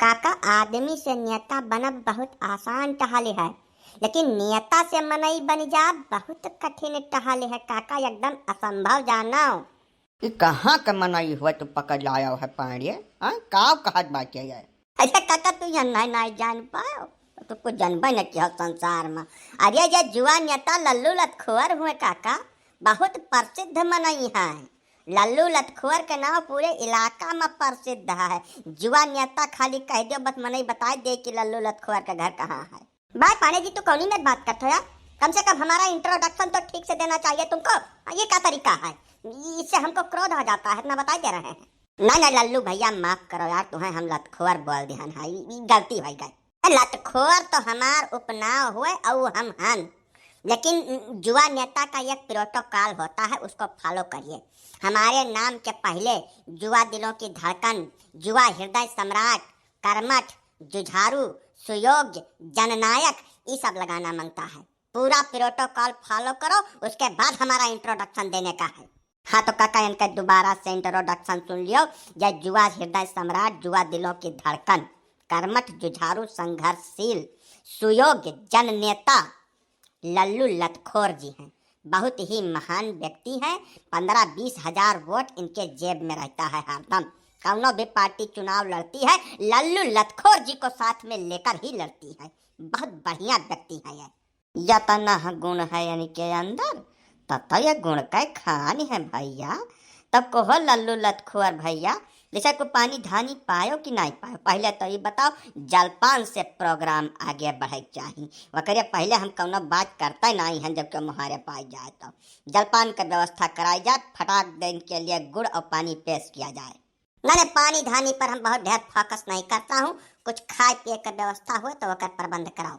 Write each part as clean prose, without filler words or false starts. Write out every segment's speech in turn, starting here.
काका आदमी से नेता बनब बहुत आसान टहाले है, लेकिन नेता से मनई बन जा बहुत कठिन टहाले है काका, एकदम असंभव जानो। ये कहाँ का मनाई हुआ तो पकड़ लाया है पाड़िए। हाँ काव कहत बाकी है। अरे काका तू यह नहीं जान पाओ तो कुछ जानबे न किया संसार में। अरे ये जुआ नेता लल्लू लतखोर हुए काका, बहुत प्रसिद्ध मनई है। लल्लू लतखोर के नाम पूरे इलाका में प्रसिद्ध है। जुआ नेता खाली कह दो बस मनई बता दे कि लल्लू लतखोर का घर कहाँ है। भाई पांडे जी तू कौनी में बात करते हो यार, कम से कम हमारा इंट्रोडक्शन तो ठीक से देना चाहिए तुमको। ये क्या तरीका है, इससे हमको क्रोध आ जाता है, इतना बता दे रहे हैं। नहीं नहीं लल्लू भैया माफ करो यार, तुम्हें हम लतखोर बोल दिया है, गलती हो गई। लतखोर तो हमार उपनाम हुए और हम हन, लेकिन जुआ नेता का एक प्रोटोकॉल होता है, उसको फॉलो करिए। हमारे नाम के पहले जुआ दिलों की धड़कन, जुआ हृदय सम्राट, कर्मठ, जुझारू, सुयोग्य, जननायक ये सब लगाना मांगता है। पूरा प्रोटोकॉल फॉलो करो, उसके बाद हमारा इंट्रोडक्शन देने का है। हाँ तो काका इनका दोबारा से इंट्रोडक्शन सुन लियो। यह जुआ हृदय सम्राट, जुआ दिलों की धड़कन, कर्मठ, जुझारू, संघर्षशील, सुयोग्य, जननेता लल्लू लतखोर जी हैं। बहुत ही महान व्यक्ति हैं। 15-20 हजार वोट इनके जेब में रहता है हरदम। कौनो भी पार्टी चुनाव लड़ती है लल्लू लतखोर जी को साथ में लेकर ही लड़ती है। बहुत बढ़िया व्यक्ति है ये। यतना गुण है यानी के अंदर, तब तो यह गुण का खान है भैया। तब कहो लल्लू लतखोर भैया, जैसे को पानी धानी पायो कि नहीं पायो, पहले तो ये बताओ। जलपान से प्रोग्राम आगे बढ़े चाहिए, वकरे पहले हम कौनो बात करते नहीं हैं। जब मुहारे पाई जाए तो जलपान का व्यवस्था कराई जाए, फटाक देने के लिए गुड़ और पानी पेश किया जाए। नहीं पानी धानी पर हम बहुत ढेर फोकस नहीं करता हूँ, कुछ खाए पिए का व्यवस्था हो तो वकर प्रबंध कराओ।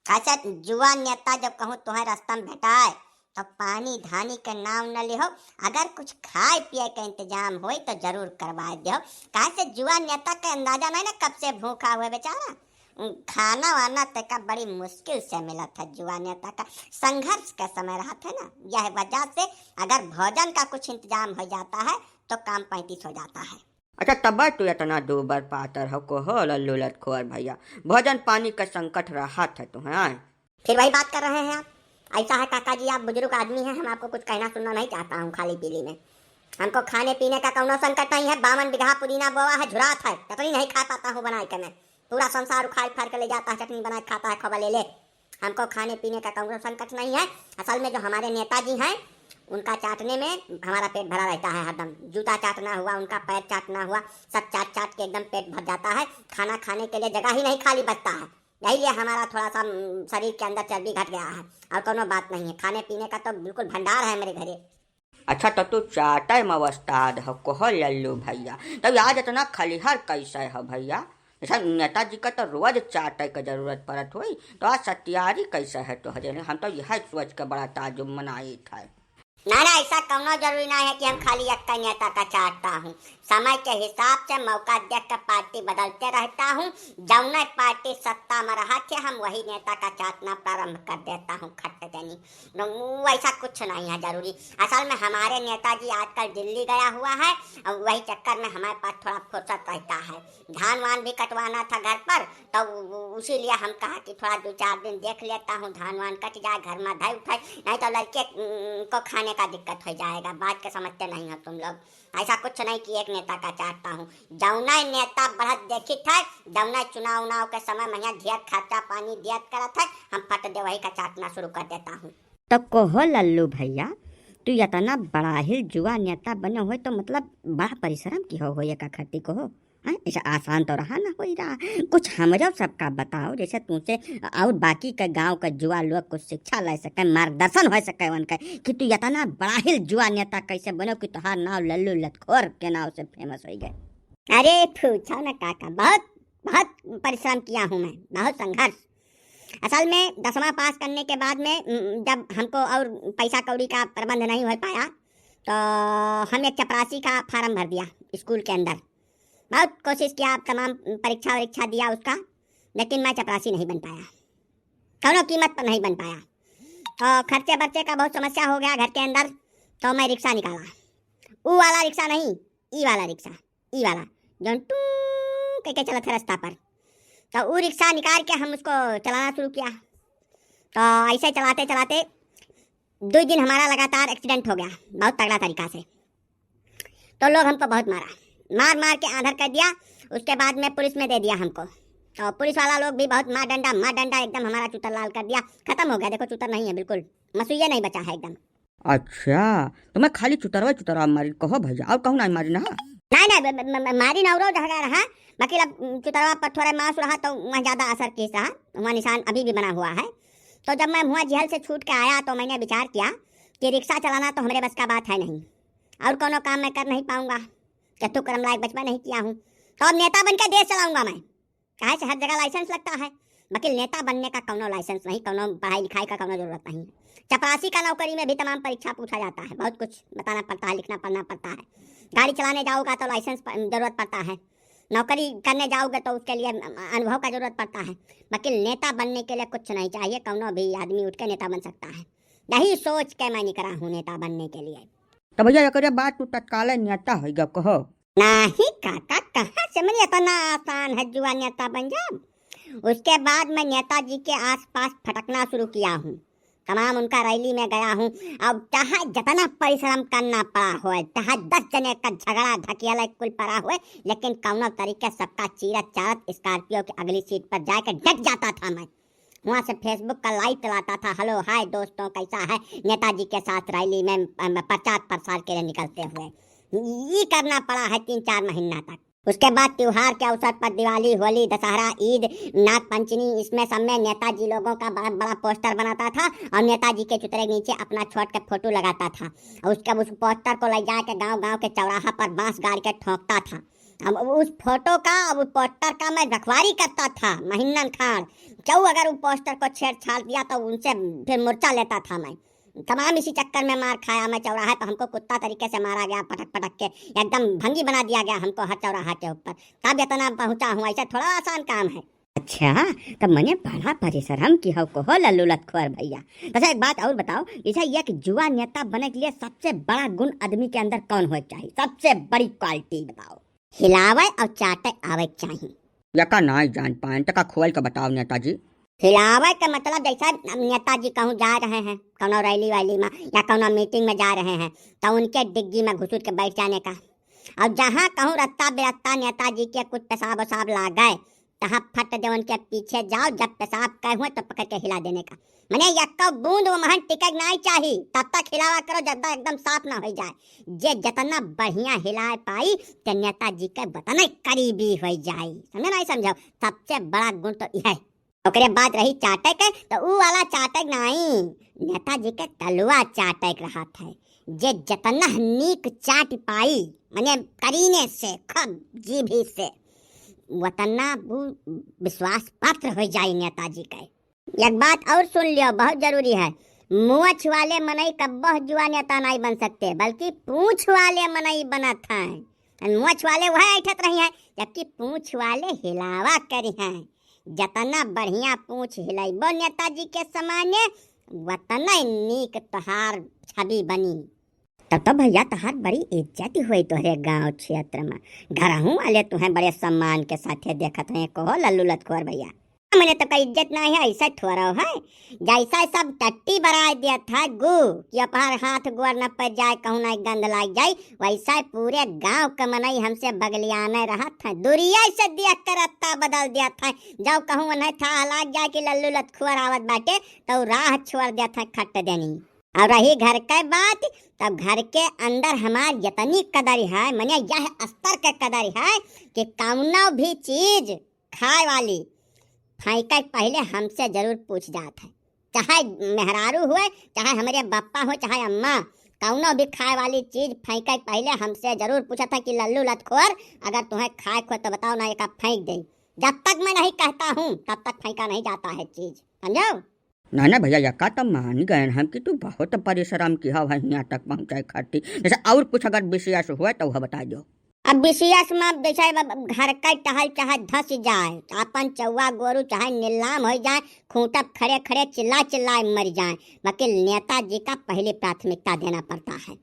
कैसे जुआ नेता जब कहूँ तुम्हें रास्ता में भेटाए तो पानी धानी का नाम न लिहो, अगर कुछ खाए पिए का इंतजाम हो तो जरूर करवा दो। कैसे जुआ नेता का अंदाजा नहीं ना कब से भूखा हुआ बेचारा, खाना वाना तक बड़ी मुश्किल से मिला था। जुआ नेता का संघर्ष का समय रहा था ना, यह वजह से अगर भोजन का कुछ इंतजाम हो जाता है तो काम 35 हो जाता है। अच्छा तब तू इतना दूबर पातर हो को हो लल्लू लतखोर भैया, भोजन पानी का संकट रहा था तुम्हें। फिर वही बात कर रहे हैं आप। ऐसा है काका जी, आप बुजुर्ग आदमी हैं, हम आपको कुछ कहना सुनना नहीं चाहता हूँ। खाली पीली में हमको खाने पीने का कौनो संकट नहीं है। 52 बीघा पुदीना बोआ है, झुरात है, चटनी नहीं खा पाता हूँ बना के। मैं पूरा संसार उखाड़ फाड़ कर ले जाता है, चटनी बना खाता है, खबर ले ले। हमको खाने पीने का कौनो संकट नहीं है। असल में जो हमारे नेताजी हैं उनका चाटने में हमारा पेट भरा रहता है हरदम। जूता चाटना हुआ, उनका पैर चाटना हुआ, सब चाट चाट के एकदम पेट भर जाता है। खाना खाने के लिए जगह ही नहीं खाली बचता है, यही लिए हमारा थोड़ा सा शरीर के अंदर चर्बी घट गया है। और कोनो बात नहीं है, खाने पीने का तो बिल्कुल भंडार है मेरे घरे। अच्छा तो तू चाटे में अवस्था हो कहो लल्लू भैया, तब आज इतना खलिहर कैसे है भैया। जैसा नेताजी का तो रोज चाटे की जरूरत पड़त हुई, तो आज सत्यारी कैसे है तो हजे। हम तो यह सोच के बड़ा ताजुब मनाई था। ना ऐसा कौनो जरूरी नहीं है कि हम खाली एक नेता का चाटता हूँ। समय के हिसाब से मौका देख कर पार्टी बदलते रहता हूँ। जौन पार्टी सत्ता में रहा थे हम वही नेता का चाटना प्रारंभ कर देता हूँ। खट्टे देनी वैसा कुछ नहीं है जरूरी। असल में हमारे नेताजी आजकल दिल्ली गया हुआ है और वही चक्कर में हमारे पास थोड़ा फुर्सत रहता है। धान वान भी कटवाना था घर पर, तो उसीलिए हम कहा कि थोड़ा 2-4 दिन देख लेता हूँ, धान वान कट जाए, घर में धाई उठाए, नहीं तो लड़के को खाने का दिक्कत हो जाएगा। बात के समझते नहीं हो तुम लोग। ऐसा कुछ नहीं कि एक नेता का चाटता हूँ। जौना नेता बढ़त देखी था, जौना चुनाव उनाव के समय महिया ढेर खर्चा पानी दियत करत है, हम फट दे वही का चाटना शुरू कर देता हूँ। तब कहो लल्लू भैया, तू इतना बड़ा ही जुआ नेता बने हुए तो मतलब बड़ा परिश्रम की हो ये का खती को हो। ऐसा आसान तो रहा ना हो रहा। कुछ हमरो सबका बताओ, जैसे तुमसे और बाकी का गांव का जुआ लोग कुछ शिक्षा ले सके, मार्गदर्शन हो सके उनका, कि तू इतना बड़ा ही जुआ नेता कैसे बनो कि तुम्हार नाम लल्लू लतखोर के नाम से फेमस हो गए। अरे पूछो ना काका, बहुत बहुत परिश्रम किया हूँ मैं, बहुत संघर्ष। असल में 10वां पास करने के बाद में जब हमको और पैसा कौड़ी का प्रबंध नहीं हो पाया तो हम एक चपरासी का फार्म भर दिया स्कूल के अंदर। बहुत कोशिश किया, तमाम परीक्षा वरीक्षा दिया उसका, लेकिन मैं चपरासी नहीं बन पाया, कौनो कीमत पर नहीं बन पाया। तो खर्चे बर्चे का बहुत समस्या हो गया घर के अंदर, तो मैं रिक्शा निकाला। ऊ वाला रिक्शा नहीं, ई वाला रिक्शा, ई वाला जो टू कह के चला था रास्ता पर। तो वो रिक्शा निकाल के हम उसको चलाना शुरू किया। तो ऐसे चलाते चलाते 2 दिन हमारा लगातार एक्सीडेंट हो गया, बहुत तगड़ा तरीका से। तो लोग हमको बहुत मार मार के आधर कर दिया। उसके बाद में पुलिस में दे दिया हमको। तो पुलिस वाला लोग भी बहुत मार डंडा एकदम हमारा चूतर लाल कर दिया, खत्म हो गया। देखो चूतर नहीं है, बिल्कुल मसुइया नहीं बचा है एकदम। अच्छा, तो मैं खाली चुतरवा मारी कहो भैया, और कहूँ नहीं मारी ना? नहीं मारी नवरो जगह रहा, बाकी चुतरवा पर थोड़ा मांस रहा तो वहाँ ज़्यादा असर केस रहा, वहाँ निशान अभी भी बना हुआ है। तो जब मैं वहाँ जेल से छूट के आया तो मैंने विचार किया कि रिक्शा चलाना तो हमारे बस का बात है नहीं, और कोनो काम मैं कर नहीं पाऊँगा, चतु कर्म लायक बचपन नहीं किया हूँ। तो अब नेता बन के देश चलाऊँगा मैं। कहे से हर जगह लाइसेंस लगता है, बाकी नेता बनने का कोनो लाइसेंस नहीं, कोनो पढ़ाई लिखाई का कोनो जरूरत नहीं है। चपरासी का नौकरी में भी तमाम परीक्षा पूछा जाता है, बहुत कुछ बताना पड़ता है, लिखना पढ़ना पड़ता है। गाड़ी चलाने जाओगा तो लाइसेंस जरूरत पड़ता है, नौकरी करने जाओगे तो उसके लिए अनुभव का जरूरत पड़ता है। बाकी नेता बनने के लिए कुछ नहीं चाहिए, कौनो भी आदमी उठ के नेता बन सकता है। यही सोच के मैं निकला हूँ नेता बनने के लिए। तो भैया एक बात तू तत्काल नेता है गा कहो? नहीं काका, कहाँ से मैंने इतना आसान है जुआ नेता बन जाऊं। उसके बाद मैं नेताजी के आसपास भटकना शुरू किया हूँ, तमाम उनका रैली में गया हूँ। अब चाहे जितना परिश्रम करना पड़ा हो, चाहे 10 जने का झगड़ा धकियाला कुल पड़ा हुए, लेकिन कौनो तरीके सबका चीरत चारत स्कॉर्पियो की अगली सीट पर जाकर डट जाता था मैं। वहाँ से फेसबुक का लाइव चलाता था, हेलो हाय दोस्तों कैसा है, नेताजी के साथ रैली में प्रचार प्रसार के लिए निकलते हुए। ये करना पड़ा है 3-4 महीना तक। उसके बाद त्योहार के अवसर पर दिवाली, होली, दशहरा, ईद, नाग पंचमी, इसमें सब में नेताजी लोगों का बहुत बड़ा पोस्टर बनाता था और नेताजी के चित्र के नीचे अपना छोट के फोटो लगाता था। और उसके उस पोस्टर को ले जा के गाँव के चौराहा पर बांस गाड़ के ठोकता था। अब उस फोटो का, अब उस पोस्टर का मैं रखवारी करता था महीनन खान। क्यों अगर उस पोस्टर को छेड़छाड़ दिया तो उनसे फिर मुर्चा लेता था मैं। तमाम इसी चक्कर में मार खाया मैं। चौराहे पर हमको कुत्ता तरीके से मारा गया, पटक के एकदम भंगी बना दिया गया हमको हर चौराहा के ऊपर। तब इतना पहुंचा हूँ, ऐसा थोड़ा आसान काम है। अच्छा, तब मैंने बड़ा परिश्रम की हो को लल्लू लतखोर भैया। अच्छा एक बात और बताओ, ऐसा यह कि जुआ नेता बनने के लिए सबसे बड़ा गुण आदमी के अंदर कौन हो चाहिए, सबसे बड़ी क्वालिटी बताओ? हिलावे और चाटे आवे चाहिए। यका नहीं जान पाए, तका खोल के बताओ नेताजी। हिलावे का मतलब जैसा नेताजी कहूँ जा रहे हैं कौनो रैली वैली में या कौनो मीटिंग में जा रहे हैं तो उनके डिग्गी में घुसूट के बैठ जाने का। और जहाँ कहूँ रत्ता बेरत्ता नेताजी के कुछ पेशाब वसाब ला गए, तहाँ फट दे उनके पीछे जाओ, जब पेशाब कहे हुए तो पकड़ के हिला देने का। मैंने यक्का बूंद वो महन टिकट नहीं चाहिए, तब तक हिलावा करो जब तक एकदम साफ ना हो जाए। जे जितना बढ़िया हिलाए पाई तो नेताजी के बतना करीबी हो जाए। समझे नहीं समझो, सबसे बड़ा गुण तो यह है। ओकरे बाद रही चाटक है, तो वो वाला चाटक नहीं, नेताजी के तलवा चाटक रहा था। जे जितना नीक चाट पाई मैंने करीने से खब जीभी से, वतना वो विश्वास पात्र हो जाए नेताजी का। एक बात और सुन लियो, बहुत जरूरी है। मूछ वाले मनई कब्बह जुआ नेता नहीं बन सकते, बल्कि पूंछ वाले मनई बनत हैं। मूछ वाले वह ऐठत रही हैं, जबकि पूंछ वाले हिलावा करी हैं। जतना बढ़िया पूंछ हिलाइबो नेताजी के समाने, वतना नीक तोहार छवि बनी। तब तो भैया तहार बड़ी इज्जत हुई तोहरे गांव क्षेत्र में, घरहू वाले तुम्हें बड़े सम्मान के साथे देखत हैं। कहो लल्लू लतखोर भैया, मैंने तो कोई इज्जत नहीं है, ऐसा थोड़ा है। जैसा सब टट्टी बना दिया था गु कि अपहार हाथ गोर न पर जाए, कहूँ ना गंध लाग जाए, वैसा पूरे गांव का मनई हमसे बगलियाने रहा था। दुरिया से देख कर रत्ता बदल दिया था। जब कहूँ उन्हें था लाग जाए कि लल्लू लतखोर आवत बाटे तो राह छोड़ दिया था खट देनी। और रही घर के बात, तब घर के अंदर हमार इतनी कदर है, मैंने यह स्तर के कदर है कि कौनो भी चीज खाए वाली फेंके पहले हमसे जरूर पूछ जात है। चाहे मेहरारू हुए, चाहे हमारे बापा हो, चाहे अम्मा, कौनो भी खाए वाली चीज फेंके पहले हमसे जरूर पूछा था कि लल्लू लतखोर अगर तुम्हें खाए खो तो बताओ ना, एक आप फेंक दे। जब तक मैं नहीं कहता हूँ तब तक फेंका नहीं जाता है चीज, समझो? ना भैया यका तो मान गए हम कि तू बहुत परिश्रम किया है यहाँ तक पहुँचाए खातिर। जैसे और कुछ अगर विशेष हुआ तो वह बता दो। अब विशेष में जैसे घर का टहल चाहे धस जाए, अपन चौवा गोरू चाहे नीलाम हो जाए, खूंटब खड़े खड़े चिल्ला चिल्लाए मर जाए, बाकी नेताजी का पहली प्राथमिकता देना पड़ता है।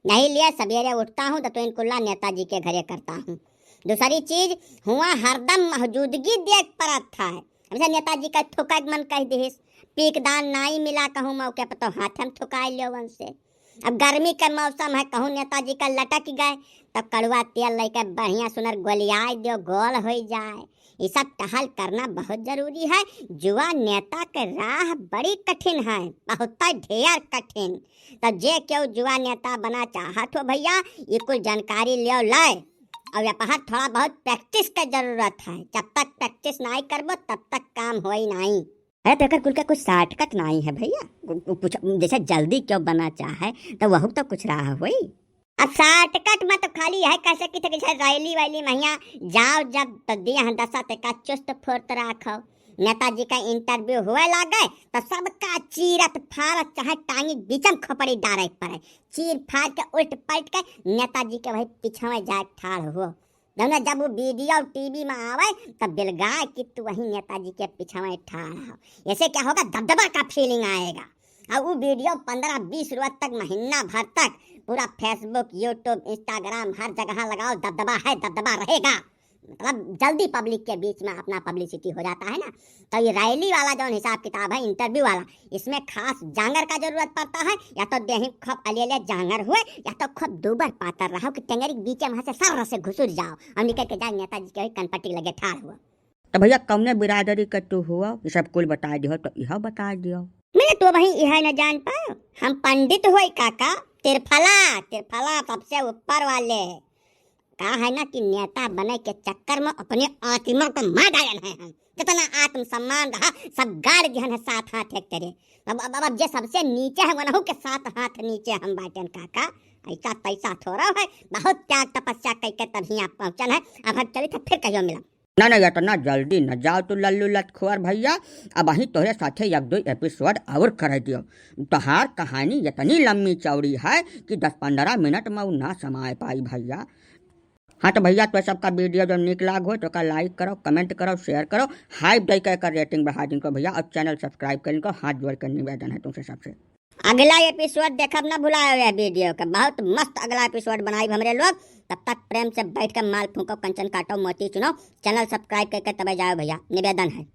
नहीं लिए सवेरे उठता हूँ तो इनकुल्ला नेताजी के घरे करता हूँ। दूसरी चीज हुआ हरदम मौजूदगी देख परत था। हमेशा नेताजी का ठोका मन कह दिस, पीक दान नाई मिला कहूँ मौके पर तो हाथ हम ठुकाए लियो वन से। अब गर्मी का मौसम है, कहूँ नेताजी का लटक गए तो कड़वा तेल लेकर बढ़िया सुनर गोलियाए दियो, गोल हो जाए। ये सब टहल करना बहुत जरूरी है। जुआ नेता के राह बड़ी कठिन है, बहुत ढेर कठिन। तो जे क्यों जुआ नेता बना चाहत हो भैया, ये कुल जानकारी लियो लाए और यहाँ थोड़ा बहुत प्रैक्टिस का जरूरत है। जब तक प्रैक्टिस नहीं करबो तब तक काम होई नहीं। अरे तो कुल का कुछ शॉर्टकट नहीं है भैया, कुछ जैसे जल्दी क्यों बना चाहे तो वह तो कुछ राह हुई। अब शॉर्टकट में तो खाली है कैसे कि रैली वैली मैया जाओ जब तो दिया दशा का चुस्त फुर्त राखो। नेताजी का इंटरव्यू हुए लागे तो सबका चीरत फारत चाहे टांगी बीचम खोपड़ी डायरेक्ट पड़े, चीर फाड़ के उल्ट पलट के नेताजी के भाई पीछे जाए ठाड़ हो। जब वो वीडियो टीवी में आवे तब बिलगाए कि तू वही नेताजी के पीछे ठाड़ हो। ऐसे क्या होगा, दबदबा का फीलिंग आएगा। और वो वीडियो 15-20 रोज तक, महीना भर तक पूरा फेसबुक, यूट्यूब, इंस्टाग्राम हर जगह लगाओ, दबदबा है, दबदबा रहेगा। मतलब जल्दी पब्लिक के बीच में अपना पब्लिसिटी हो जाता है ना। तो ये रैली वाला जो हिसाब किताब है, इंटरव्यू वाला, इसमें खास जांगर का जरूरत पड़ता है। या तो देही खूब अलियले जांगर हुए या तो खूब दूबर पातर रहो कि टेंगरी बीच में से सर से घुसुर जाओ और निकल के जाए नेताजी के कनपट्टी लगे ठाड़ हुआ। तो भैया कौने बिरादरी का तू हुआ, ये सब कुल बता दियो तो यह बता दियो। मैं तो वही यह न जान पाओ, हम पंडित हुए काका, तिरफला सबसे ऊपर वाले। कहा है ना कि नेता बने के चक्कर में अपने आत्मा को मार डालन है हम। जितना आत्म सम्मान रहा सब गाड़ दिहन है 7 हाथ एक तेरे। अब जे सबसे नीचे है वनहु के 7 हाथ नीचे हम बाटन काका। ऐसा तैसा थोड़ा है, बहुत त्याग तपस्या करके तभी आप पहुंचल है। अब हम चली तो फिर कहियो मिला। ना इतना जल्दी न जाओ तो लल्लू लतखोर भैया, अब वहीं तोहरे साथे 1-2 एपिसोड और कर दियो। तोहार कहानी इतनी लंबी चौड़ी है कि 10-15 मिनट में वो ना समाए पाई भैया। हाँ तो भैया तो सबका वीडियो जो निक लाग हो तो का लाइक करो, कमेंट करो, शेयर करो, हाइप दे कर रेटिंग बढ़ा जिनको भैया, और चैनल सब्सक्राइब कर इनको हाथ जोड़ कर निवेदन है तुमसे सबसे। अगला एपिसोड देखब ना भुलाओ यह वीडियो का, बहुत मस्त अगला एपिसोड बनाई हमरे लोग। तब तक प्रेम से बैठ कर माल फूको, कंचन काटो, मोती चुनो, चैनल सब्सक्राइब करके तब जाओ भैया, निवेदन है।